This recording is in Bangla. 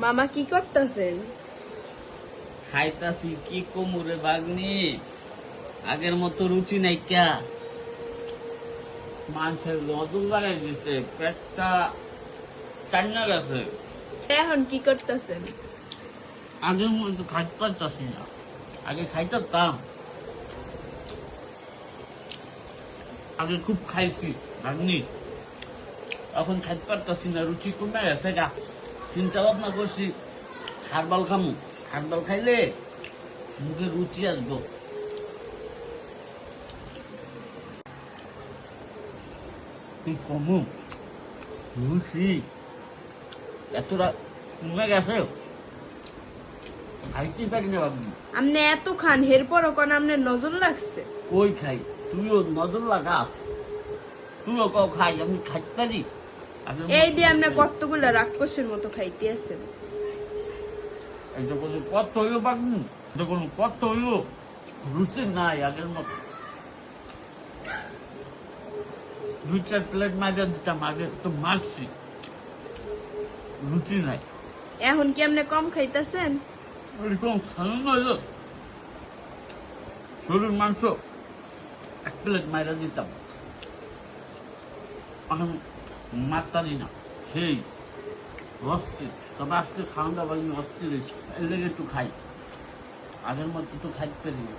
মামা কি করতেছেন? খাইতাছি কি কোমরে বাগনি, আগের মতো রুচি নাই ক্যা। মানুষের নজর লাগাই দিছে, পেটটা টান্না গেছে। এখন কি করতেছেন? আগের মতো খাইতে পারতাছি না। আগে খাইতাম, আগে খুব খাইছি বাগনি, এখন খাইতে পারতাছি না, রুচি কমে গেছে গা। চিন্তা ভাবনা করছি হারবাল খামু, হারবাল খাইলে মুখে রুচি আসবো। কি কমু রুচি এতটা কমে গেছে, খাইতে পারি না বাবু। আপনি এত খান, এরপরও কোন আপনার নজর লাগছে? কই খাই, তুইও নজর লাগা, তুইও কও খাই, আমি খাইতে পারি। এই দিয়ে আপনি কতগুলা রাক্ষসের মতো খাইতে আছেন। এটা কোনো পথ হইল বাবু, এটা কোনো পথ হইল, রুচি নাই আগের মতো। 2-4 প্লেট মারিয়া দিতাম, আগে তো মারছি, রুচি নাই। এখন কি আপনি কম খাইতেছেন? এরকম খানো নইল, গরুর মাংস 1 প্লেট মাইরা দিতাম, এখন মারতারি না, সেই অস্থির। তবে আজকে খাওয়া দাওয়া অস্থির হয়েছে, এর লেগে একটু খাই, আগের মতো তো খাইতে পারি না।